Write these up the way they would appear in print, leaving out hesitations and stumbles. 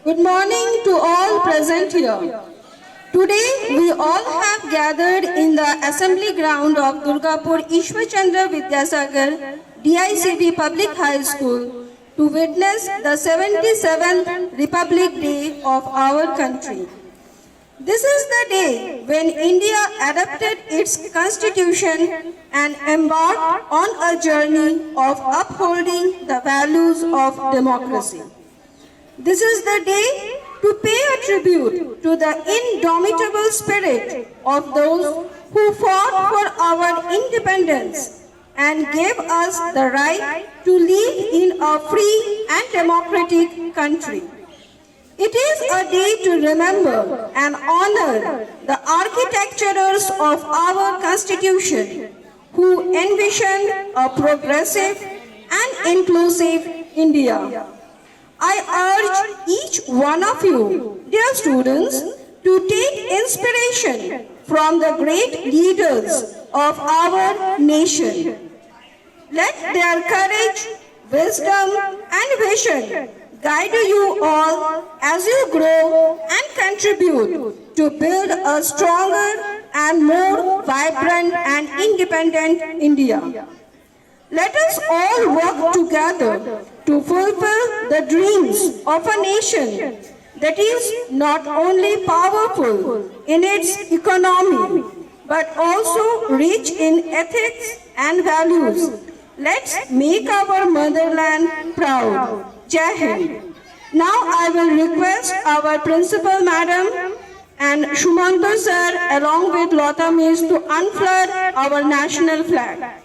Good morning to all present here. Today we all have gathered in the assembly ground of Durgapur Ishwar Chandra Vidyasagar DICB Public High School to witness the 77th Republic Day of our country. This is the day when India adopted its constitution and embarked on a journey of upholding the values of democracy. This is the day to pay a tribute to the indomitable spirit of those who fought for our independence and gave us the right to live in a free and democratic country. It is a day to remember and honor the architecturers of our Constitution who envisioned a progressive and inclusive India. I urge each one of you, dear students, to take inspiration from the great leaders of our nation. Let their courage, wisdom, and vision guide you all as you grow and contribute to build a stronger and more vibrant and independent India. Let us all work together to fulfill the dreams of a nation that is not only powerful in its economy but also rich in ethics and values. Let's make our motherland proud. Jai Hind. Now I will request our principal madam and Shumanto sir along with Lata Miss to unfurl our national flag.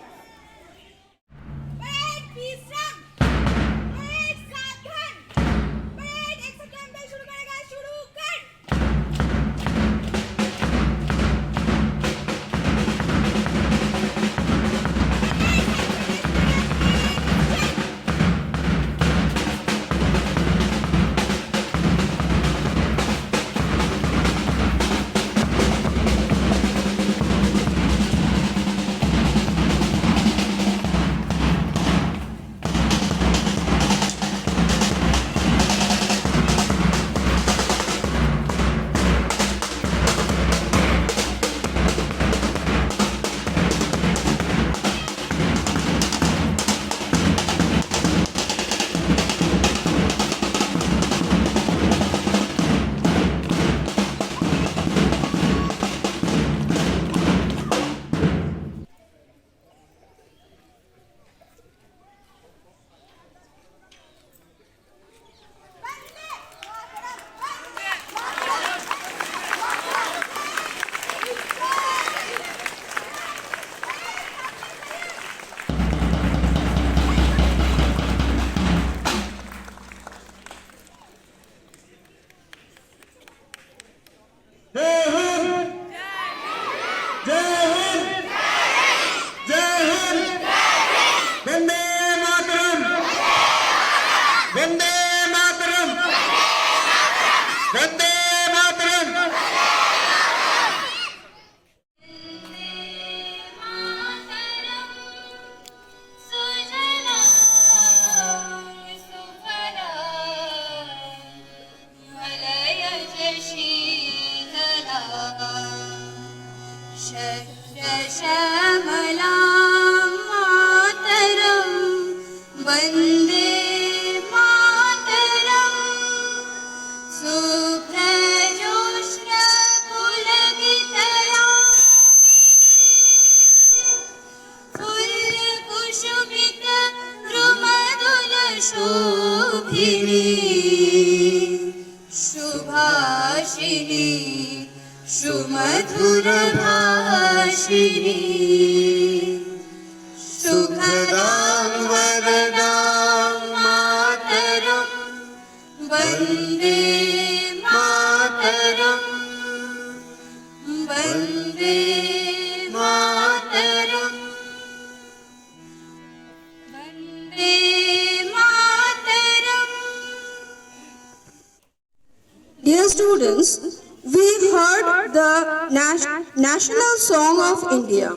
Dear students, we heard the national song of India,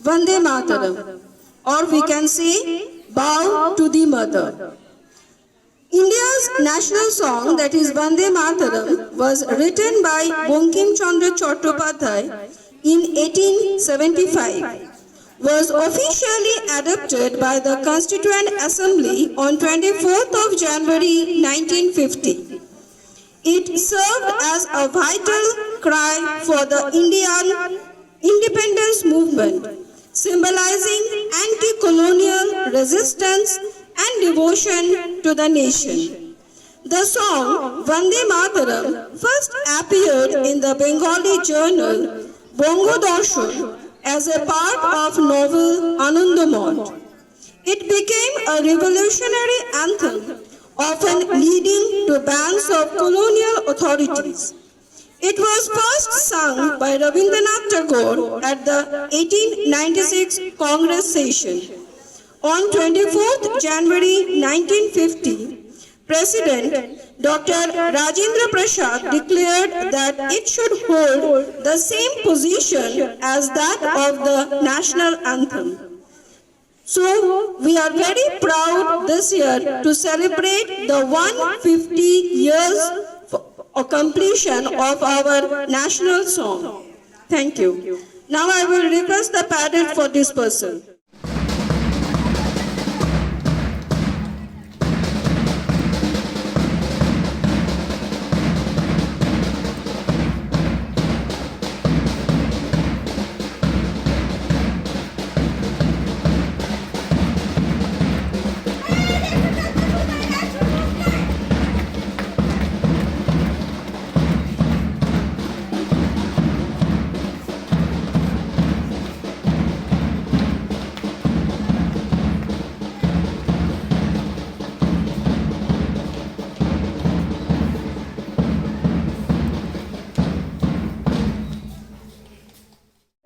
Vande Mataram, or we can say, Bow to the Mother. India's national song, that is Vande Mataram, was written by Bankim Chandra Chattopadhyay in 1875, was officially adopted by the Constituent Assembly on 24th of January 1950. It served as a vital cry for the Indian independence movement, symbolizing anti-colonial resistance and devotion to the nation. The song Vande Mataram first appeared in the Bengali journal Bongo Darshan as a part of novel Anandamod. It became a revolutionary anthem, often leading to bans of colonial authorities. It was first sung by Rabindranath Tagore at the 1896 Congress session. On 24th January 1950, President Dr. Rajendra Prasad declared that it should hold the same position as that of the national anthem. So, we are very proud this year to celebrate the 150 years of completion of our national song. Thank you. Now I will request the parade for dispersal.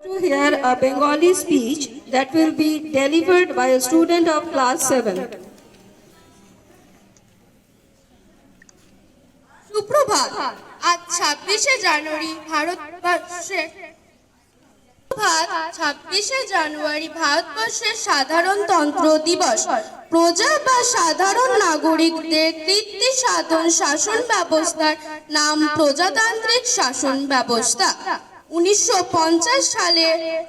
To hear a Bengali speech that will be delivered by a student of class 7. সুপ্রভাত। আজ 26শে জানুয়ারি ভারতবর্ষের সাধারণতন্ত্র দিবস। প্রজা বা সাধারণ নাগরিকদের কৃতি সাধন শাসন ব্যবস্থার নাম প্রজাতান্ত্রিক শাসন ব্যবস্থা। 1950 সালে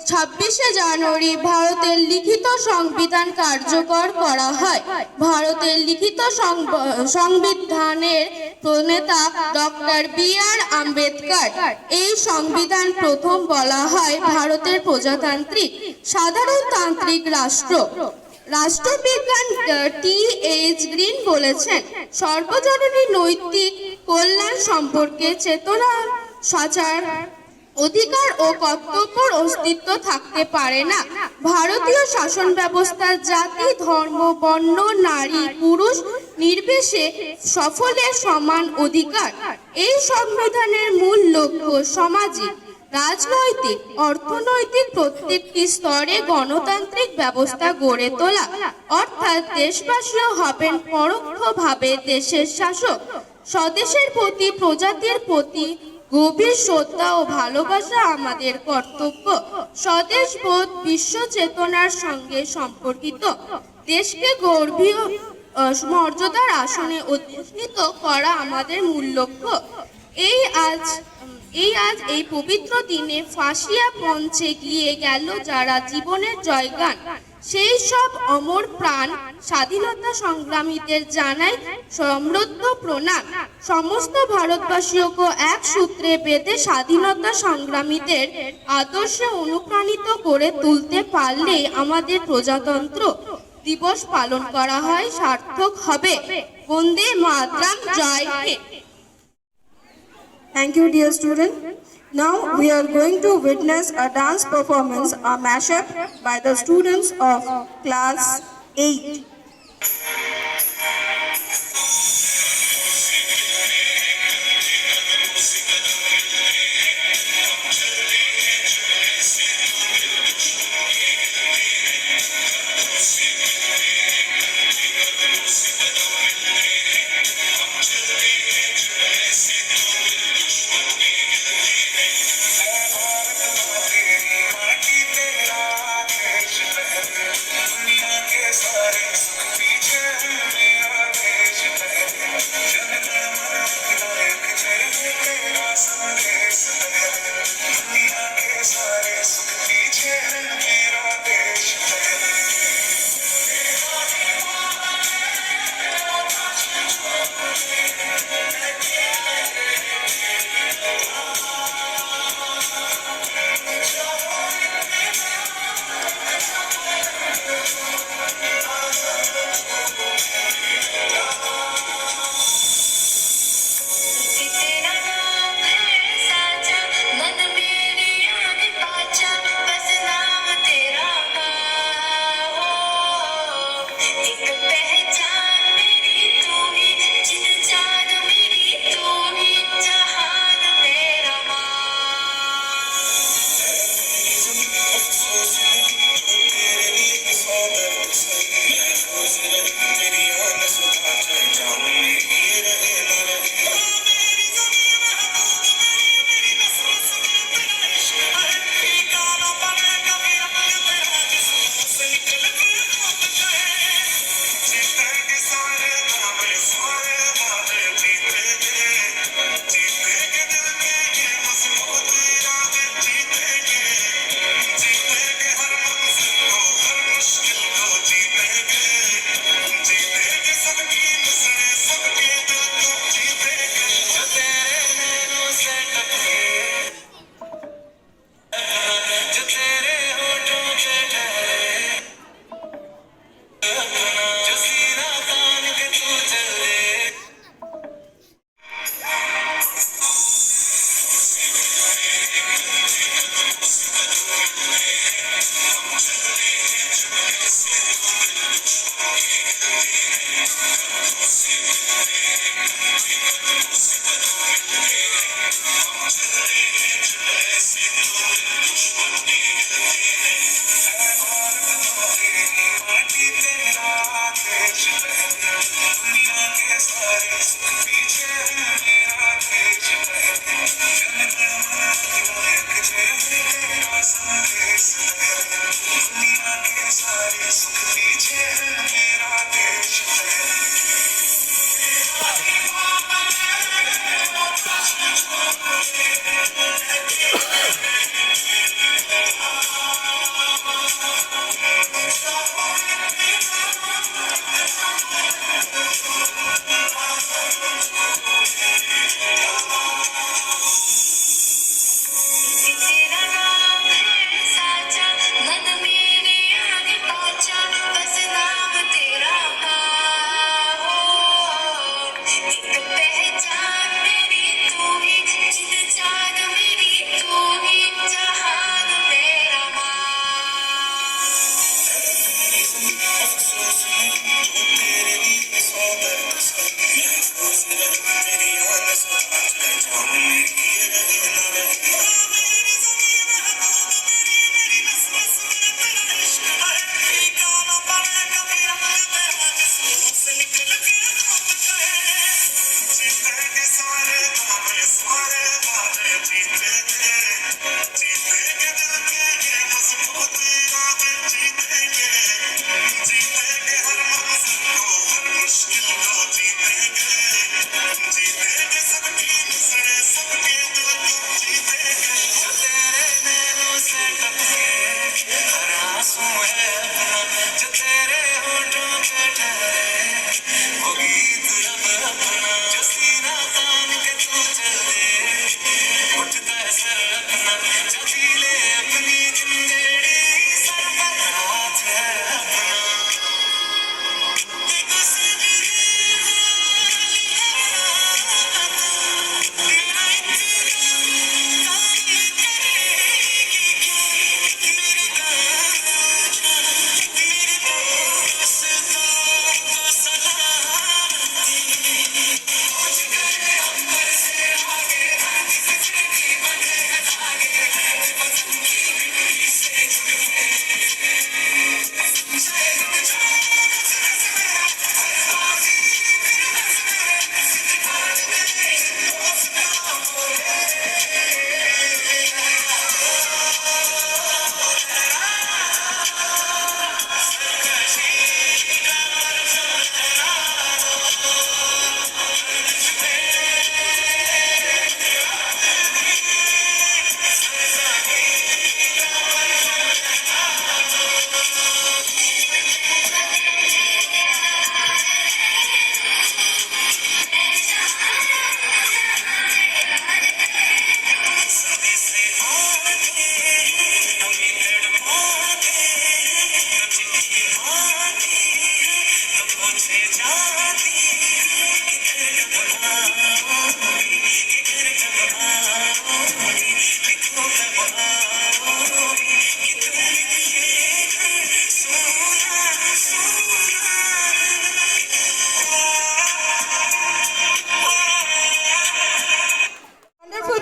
26শে জানুয়ারি ভারতের লিখিত সংবিধান কার্যকর করা হয়। ভারতের লিখিত সংবিধানের প্রণেতা ডক্টর বি.আর. আম্বেদকর। এই সংবিধান প্রথম বলা হয় ভারতের প্রজাতান্ত্রিক সাধারণতান্ত্রিক রাষ্ট্র। রাষ্ট্রবিজ্ঞান টি.এইচ. গ্রিন বলেছেন, সর্বজনীন নৈতিক কল্যাণ সম্পর্কে চেতনা সঞ্চার অধিকার ও কর্তব্যের অস্তিত্ব থাকতে পারে না। ভারতীয় শাসন ব্যবস্থা জাতি, ধর্ম, বর্ণ, নারী, পুরুষ নির্বিশেষে সকলের সমান অধিকার। এই সংবিধানের মূল লক্ষ্য সামাজিক, রাজনৈতিক, অর্থনৈতিক প্রত্যেকটি স্তরে গণতান্ত্রিক ব্যবস্থা গড়ে তোলা, অর্থাৎ দেশবাসীও হবেন পরোক্ষভাবে দেশের শাসক। স্বদেশের প্রতি, প্রজাতির প্রতি গভীর শ্রদ্ধা ও ভালোবাসা আমাদের কর্তব্য। স্বদেশবোধ বিশ্ব চেতনার সঙ্গে সম্পর্কিত। দেশকে গর্বীয় মর্যাদার আসনে অধিষ্ঠিত করা আমাদের মূল লক্ষ্য। এই পবিত্র দিনে ফাঁসিয়া মঞ্চে গিয়ে গেল যারা জীবনের জয়গান, সেই সব অমর প্রাণ স্বাধীনতা সংগ্রামীদের জানাই সমৃদ্ধ প্রণাম। সমস্ত ভারতবাসীকে এক সূত্রে বেঁধে স্বাধীনতা সংগ্রামীদের আদর্শে অনুপ্রাণিত করে তুলতে পারলে আমাদের প্রজাতন্ত্র দিবস পালন করা হয় সার্থক হবে। বন্দে মাতরম, জয় Hind. Thank you, dear student. Now we are going to witness a dance performance, a mashup by the students of class 8. दुनिया के सारे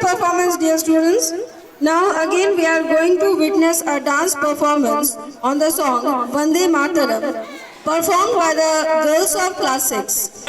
Performance, dear students. Now again we are going to witness a dance performance on the song Vande Mataram, performed by the girls of class 6.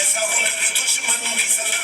ऐसा हो दुश्मन भी सलाम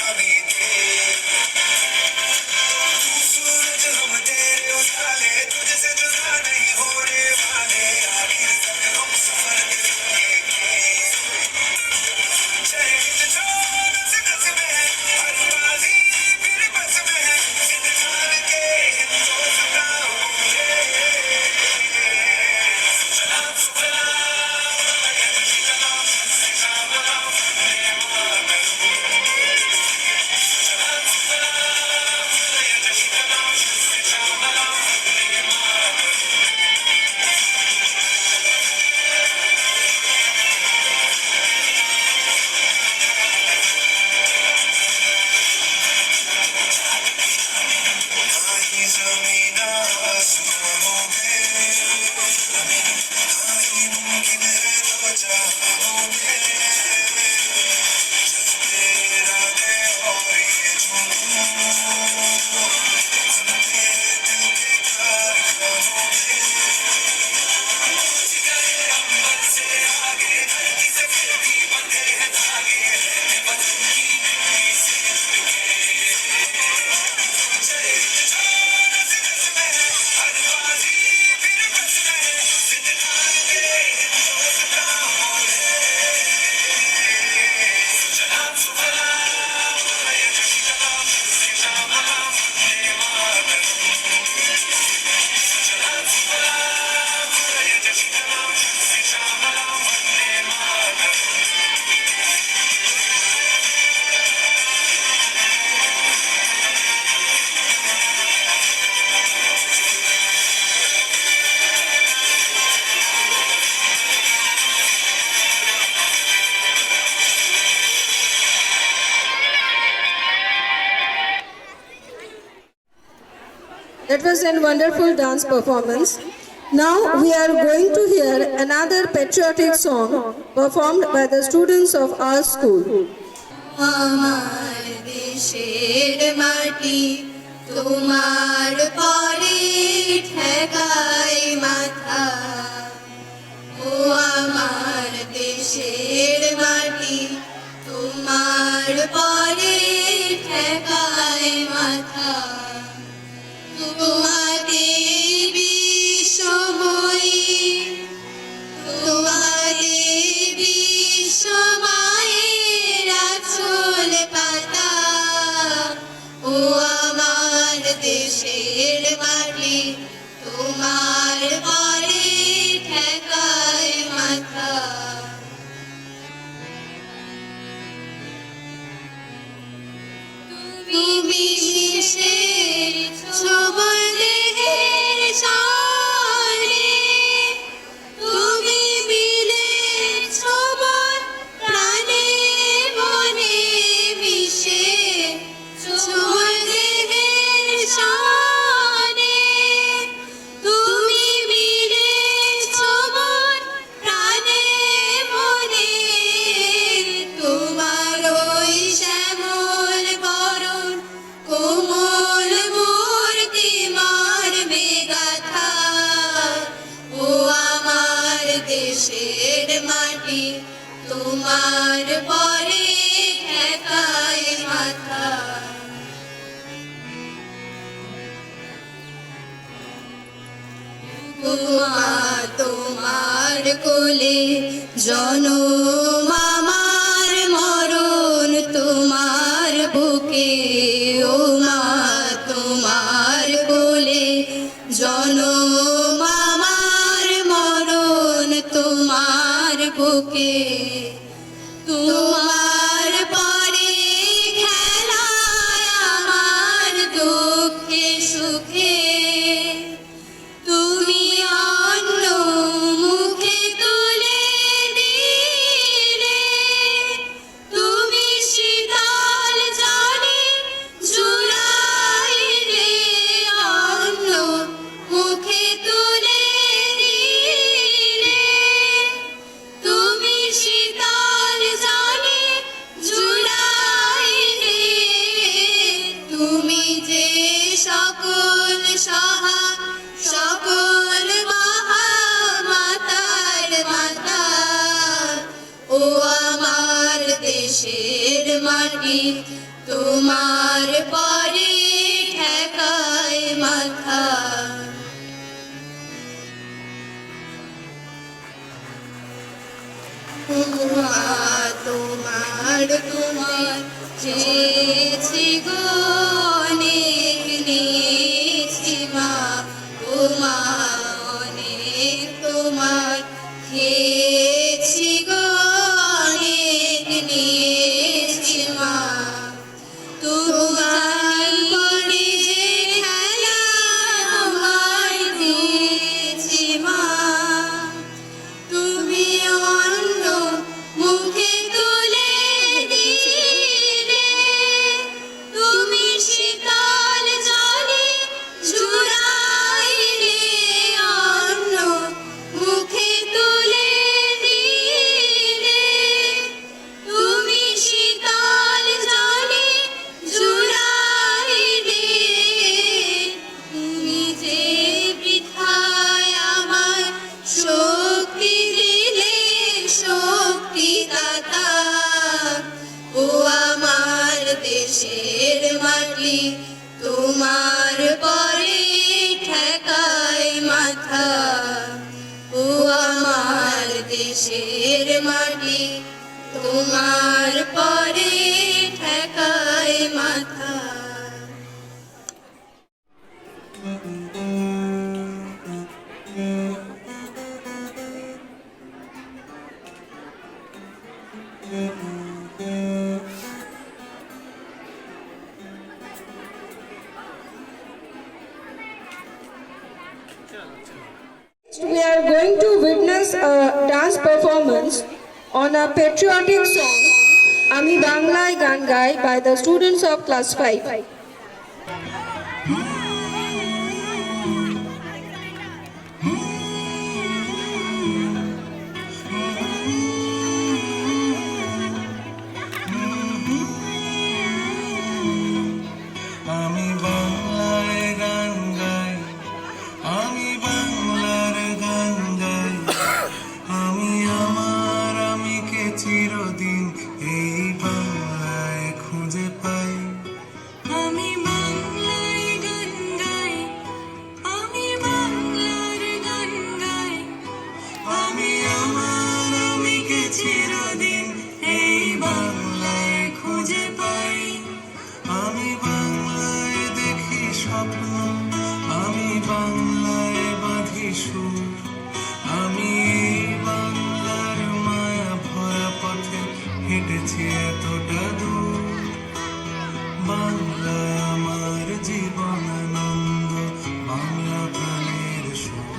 That was a wonderful dance performance. Now we are going to hear another patriotic song performed by the students of our school. আমার দেশের মাটি তোমার পরে ঠেকায় মাথা ও আমার দেশের মাটি তোমার পরে ঠেকায় মাথা তোমাকে বিশ্বময়ী তোমাকে বিশ্বময়ের আঁচল পাতা ও আমার দেশের মাটি তোমার পরে ঠেকায় মাথা তুমি মিশের সবল দেহের সারে তুমি মিলে সবল প্রাণে মনে মিশে সবল দেহের সারে তুমি মিলে সবল প্রাণে মনে তোমার ওই শ্যামল বরণ কোমল মূর্তি মারবে গাথা ও আমার দেশের মাটি তোমার পরে ঠেকায় মাথা তোমার কোলে জনম আমার মরণ তোমার বুকে ও মা তোমার কোলে জনম আমার মরণ তোমার বুকে তোমার পরে খেলায় আমার দুঃখে সুখে তুমি অন্য মুখে তুলে দিলে তুমি শীতল জলে জুড়াইলে অন্য মুখে তুলে দিলে তুমি শীতল জলে জুড়াইলে তুমি যে সকল সহা সকল মহামাতার মাতা ও আমার দেশের মাটি তোমার পরে ঠেকায় মাথা তোমার তোমার চেয়েছি গো অনেক নিয়েছি মা ও মা অনেক তোমার খেয়েছি গো অনেক নিয়েছি মা তোমার পরে যে খেলা আমায় দিয়েছি মা তুমি অন্য মুখে তুলে দিলে মাটি তোমার পরে ঠেকায় মাথা। We are going to witness a dance performance on a patriotic song, Ami Banglai Gan Gai, by the students of class 5. আমি বাংলায় গান গাই, আমি বাংলার গান গাই, আমি আমার আমিকে চিরদিন এই বাংলায় খুঁজে পাই। আমি বাংলায় গান গাই, আমি বাংলার গান গাই, আমি আমার আমিকে চিরদিন এই বাংলায় খুঁজে পাই। আমি বাংলায় দেখি স্বপ্ন, আমি বাংলায় বাঁধি সুর, আমি এই বাংলার মায়া ভরা পথে হেঁটেছি এতটা দূর। বাংলা আমার জীবন আনন্দ, বাংলা প্রাণের সুর।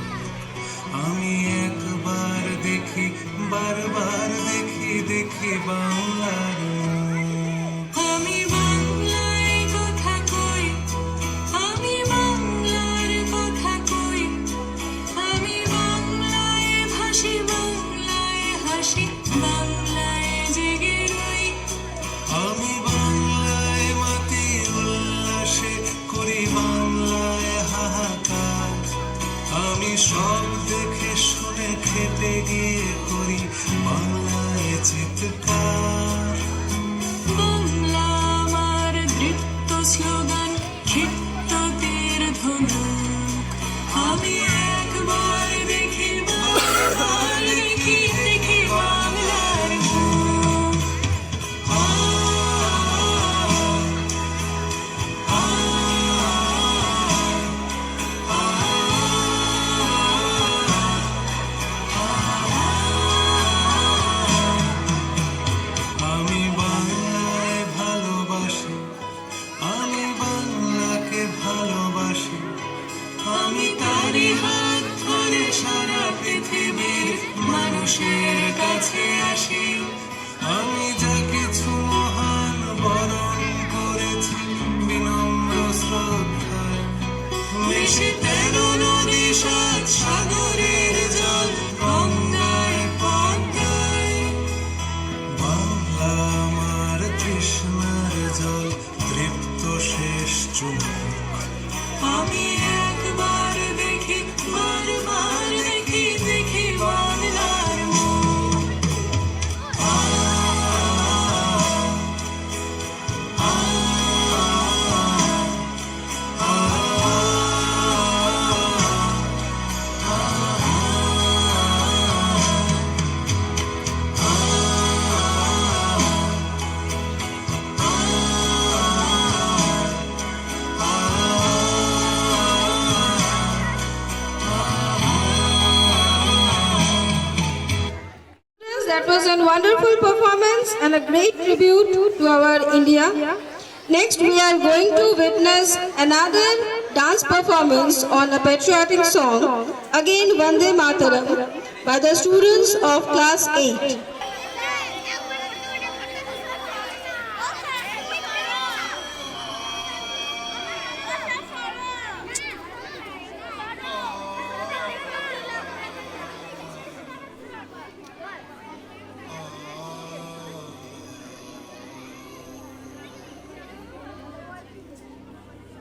আমি একবার দেখি, বারবার দেখি, দেখি বাংলার মুখ। আমি বাংলায় কথা কই, আমি বাংলার কথা কই, আমি বাংলায় ভাসি, বাংলায় হাসি, বাংলায় জেগে রই। আমি বাংলায় মাতি উল্লাসে করি, বাংলায় হাহাকার। আমি সব দেখে শুনে খেতে গিয়ে করি বাংলায় চিৎকার। বাংলা আমার দৃপ্ত স্লোগান, ক্ষিপ্ত তীর ধনুক। আমি একবার দেখি, বারবার দেখি, দেখি বাংলার মুখ। আমি বাংলায় ভালোবাসি, আমি বাংলাকে ভালোবাসি, আমি তারই হাত ধরে সারা পৃথিবীর মানুষের কাছে আসি। আমি যা কিছু মহান বরণ করেছি বিনম্র শ্রদ্ধায়, মিশে 13 নদী 7 সাগরের জল, গঙ্গায় পদ্মায়। বাংলা আমার তৃষ্ণার জল, তৃপ্ত শেষ চুমুক। আমি একবার দেখি, বারবার দেখি, দেখি বাংলার মুখ। That was a wonderful performance and a great tribute to our India. Next, we are going to witness another dance performance on a patriotic song, again Vande Mataram, by the students of class 8.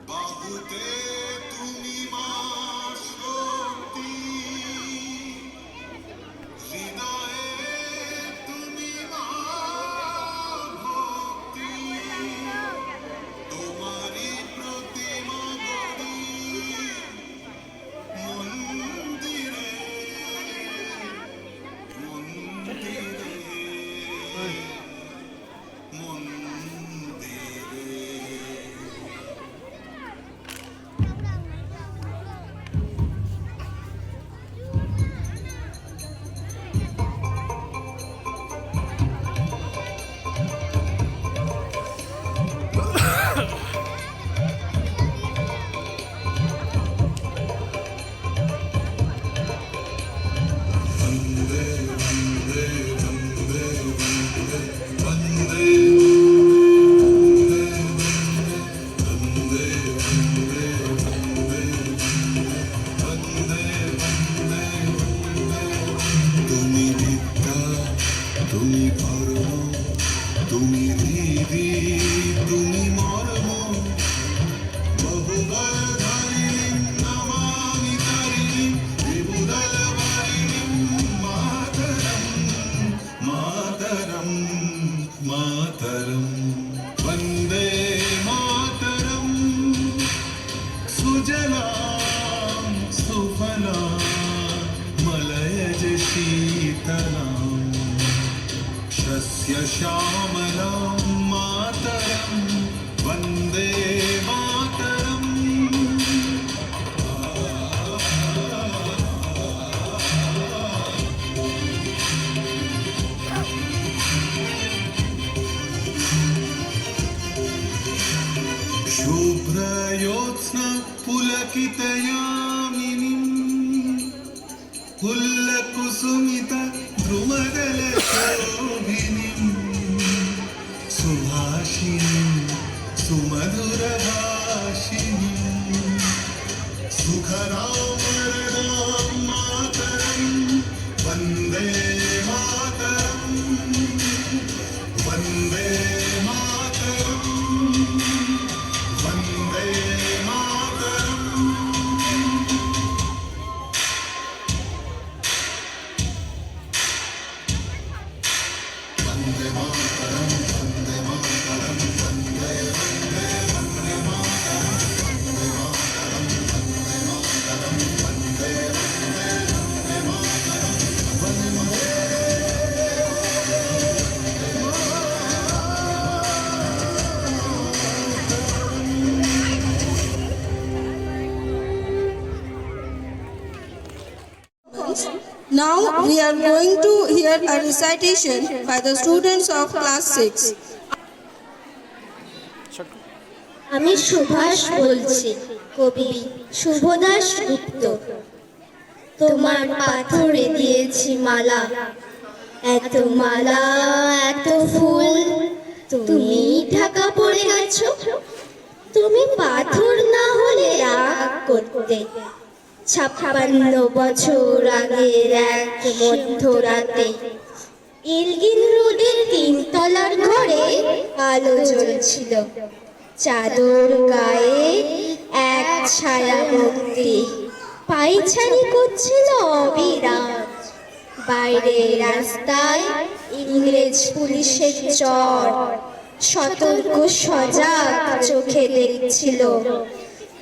বাহুতে তুমি মা শক্তি, হৃদয়ে তুমি মা ভক্তি। তোমারই প্রতিমা গড়ি মন্দিরে, মন্দিরে। श्यामलं मातरं वन्दे मातरम् शुभ्रयोत्स्ना पुलकितयामिनीं पुल्लकुसुमित द्रुमदलशोभिनीं सुभाषिणीं सुमधुरभाषिणीं सुखरां वरदां मातरं वन्दे मातरं वन्दे मातरं वन्दे मातरम् वन्दे मातरं वन्दे मातरं वन्दे वन्दे वन्दे मातरं वन्दे मातरं वन्दे मातरं वन्दे वन्दे वन्दे मातरं वन्दे Now we are going to hear a recitation by the students of class 6. আমি সুভাষ বলছি, কবি শুভদাস গুপ্ত। তোমার পাথরে দিয়েছি মালা, এত মালা এত ফুল, তুমি ঢাকা পড়ে গেছো। তুমি পাথর না হলে রাগ করতে। 56 বছর আগের এক মধ্যরাতে ইলগিন রোডের 3 তলার ঘরে আলো জ্বলছিল। চাদর গায়ে এক ছায়ামূর্তি পায়চারি করছিল অবিরাম। বাইরে রাস্তায় ইংরেজ পুলিশের চর সতর্ক সজাগ চোখে দেখছিল।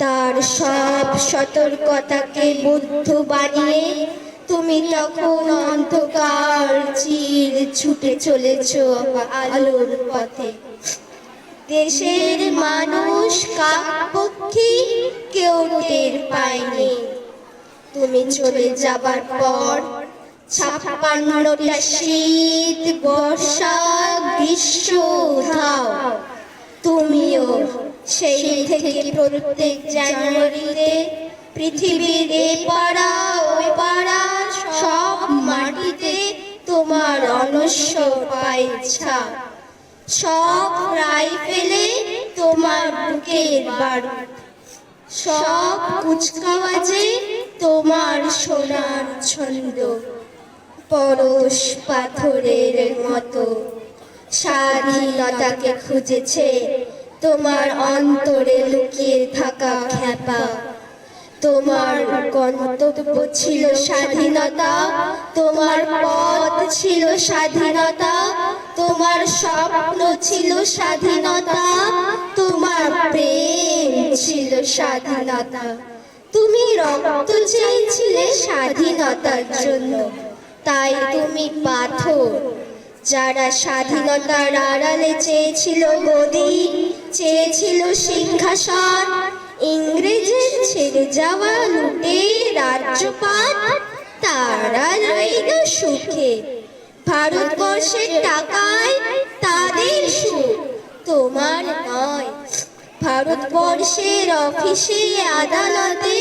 তার সব সতর্কতাকে বুদ্ধ বানিয়ে তুমি তখন অন্ধকার চির ছুটে চলেছ আলোর পথে। দেশের মানুষ কাকপক্ষী কেউ টের পায়নি। তুমি চলে যাবার পর 56টা শীত বর্ষা গ্রীষ্ম উধাও। তুমিও সেই থেকে প্রত্যেক জানুয়ারিতে পৃথিবীর এ পাড়া ওই পাড়া সব মাটিতে তোমার অনশ্বর পায়ের ছাপ। সব রাইফেলে তোমার বুকের বারুদ, সব কুচকাওয়াজে তোমার সোনার ছন্দ। পরশ পাথরের মতো স্বাধীনতাকে খুঁজেছে তোমার অন্তরে লুকিয়ে থাকা খ্যাপা। তোমার গন্তব্য ছিল স্বাধীনতা, তোমার পথ ছিল স্বাধীনতা, তোমার স্বপ্ন ছিল স্বাধীনতা, তোমার প্রেম ছিল স্বাধীনতা। তুমি রক্ত চাইছিলে স্বাধীনতার জন্য, তাই তুমি পাথর। যারা স্বাধীনতার আড়ালে চেয়েছিল গদি, চেয়েছিল সিংহাসন, ইংরেজের ছেড়ে যাওয়া লুটে রাজ্যপাট, তারা রইল সুখে। ভারতবর্ষের টাকায় তাদের সুখ, তোমার নয়। ভারতবর্ষের অফিসে আদালতে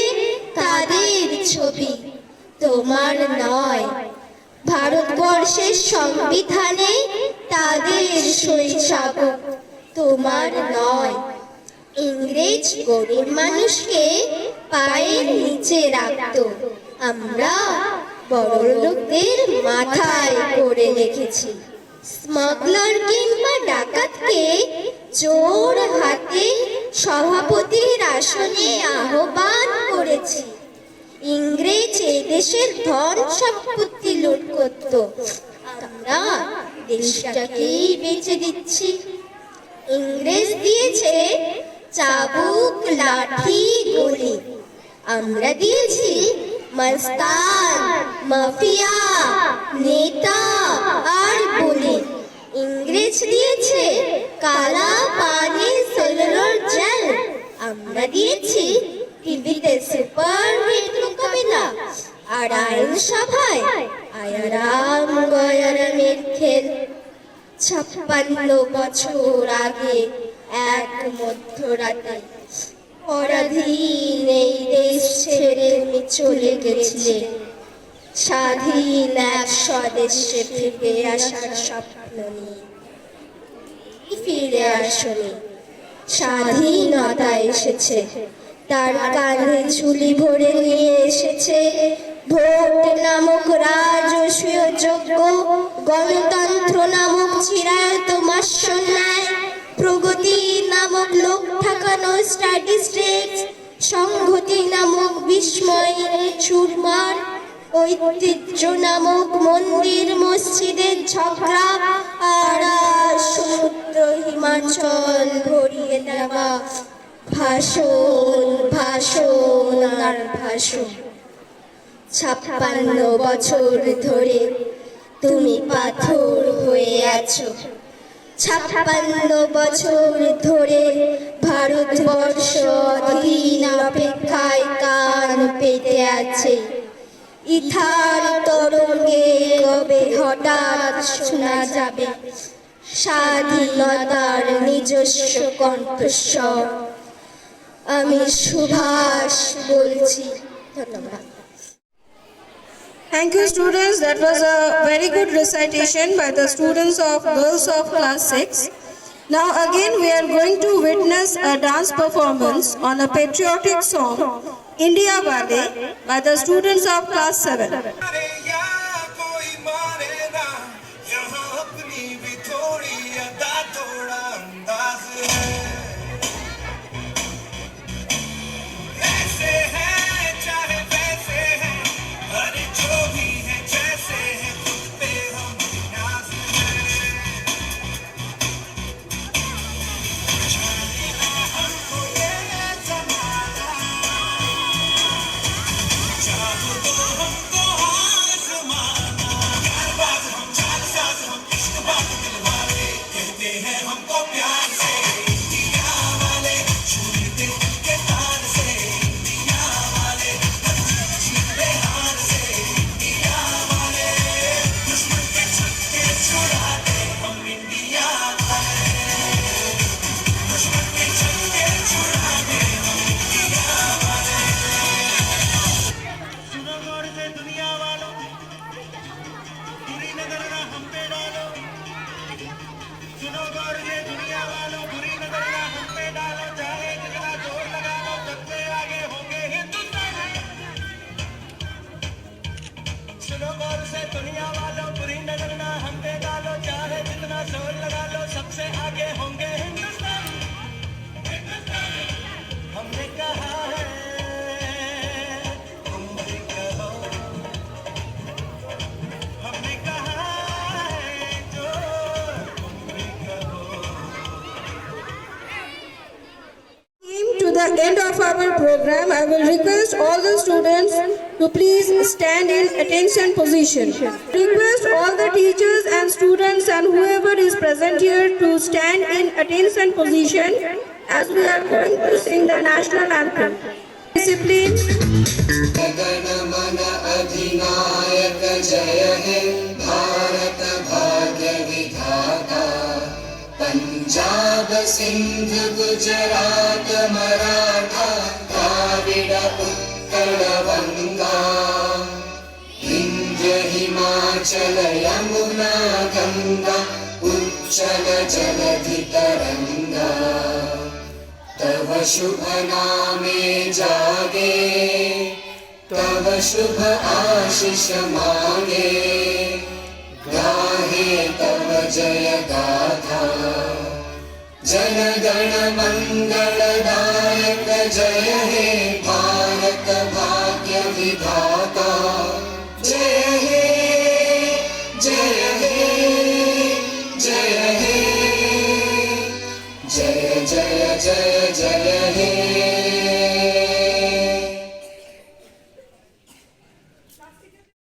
তাদের ছবি, তোমার নয়। ভারতবর্ষের সংবিধানে তাদের শৈশাবক, তোমার নয়। ইংরেজ গরিব মানুষকে পায়ের নিচে রাখত, আমরা বড়লোকদের মাথায় করে রেখেছি। স্মাগলার কিংবা ডাকাতকে জোর হাতে সভাপতির আসনে আহ্বান করেছি। ইংরেজ দেশের ধন সম্পত্তি লুট করত, আমরা দেশটাকেই বেঁচে দিচ্ছি। ইংরেজ দিয়েছে চাবুক লাঠি গুলি, আমরা দিয়েছি মস্তান মাফিয়া নেতা আর বলি। ইংরেজ দিয়েছে কালা পানি সেলুলোর জেল, আমরা দিয়েছি টিভিতে সুপার হিট মোকাবিলা, আর আইনসভায় আয়ারাম গয়ারামের খেল। 56 বছর আগে এক মধ্যরাতে পরাধীন এই দেশ ছেড়ে তুমি চলে গেছিলে, স্বাধীন এক স্বদেশে ফিরে আসার স্বপ্ন নিয়ে। ফিরে আসনি, স্বাধীনতা এসেছে, তার কাঁধে ঝুলি ভরে নিয়ে এসেছে ভোট নামক রাজস্বীয় যজ্ঞ, গণতন্ত্র নামক চিরায়ত মাসন্যায়, প্রগতি নামক লোক ঠাকানো স্ট্যাটিস্টিক্স, সংহতি নামক বিস্ময়ের চুরমার, ঐতিহ্য নামক মন্দির মসজিদের ঝগড়া, আর সমুদ্র হিমাচল ভরিয়ে দেওয়া ভাষণ ভাষণ আর ভাষণ। 56 বছর ধরে তুমি পাথর হয়ে আছো, 56 বছর ধরে ভারতবর্ষ অধীন অপেক্ষায় কান পেতে আছে। ইথার তরঙ্গে কবে হঠাৎ শোনা যাবে স্বাধীনতার নিজস্ব কণ্ঠস্বর। আমি সুভাষ বলছি। ধন্যবাদ। Thank you, students. That was a very good recitation by the students of girls of class 6. Now again we are going to witness a dance performance on a patriotic song, India Wale, by the students of class 7. अरे या कोई मारे ना, यहाँ अपनी भी थोड़ी अदा थोड़ा अंदाज है। ऐसे है चाहे वैसे है, अरे जो भी है जैसे है, खुद पे हम नाज है। हमको ये जमाना, चाहो तो हमको आज़माना। यार बात हम चाल साज हम इश्क बात दिल वाले, कहते हैं हमको प्यार से इंडिया वाले, छूते दिल के तार से इंडिया वाले, जीते हार से इंडिया वाले, दुश्मन के छक्के छुड़ाते हम इंडिया वाले, दुश्मन के छक्के छुड़ाते हम इंडिया वाले। सुनो गौर से दुनिया वालों, बुरी नजर ना हम पे डालो। सुनो गौर से दुनिया वालों, बुरी नजर ना हम पे डालो। चाहे जितना जोर लगा लो, सबसे आगे होंगे हिंदुस्तान। सुनो गौर से दुनिया वालों, बुरी नजर ना हम पे डालो। चाहे जितना जोर लगा लो, सबसे आगे होंगे हिंदुस्तान। हमने कहा है तुम भी कहो, हमने कहा है जो तुम भी कहो। Came to the end of our program. I will request all the students to please stand in attention position. Request all the teachers and students and whoever is present here to stand in attention position as we are going to sing the national anthem. Discipline. गणमन अधिनायक जय हे भारत भाग्य विधाता, पंजाब सिंध गुजरात मराठा द्राविड उत्कल बंगा, विंध्य हिमाचल यमुना गंगा उच्चल जलधि तरंगा, तव शुभ नामे जागे, तव शुभ आशीष मांगे, गाहे तव जय गाथा। जन गण मंगलदायक जय हे भारत भाग्य विधाता, जय हे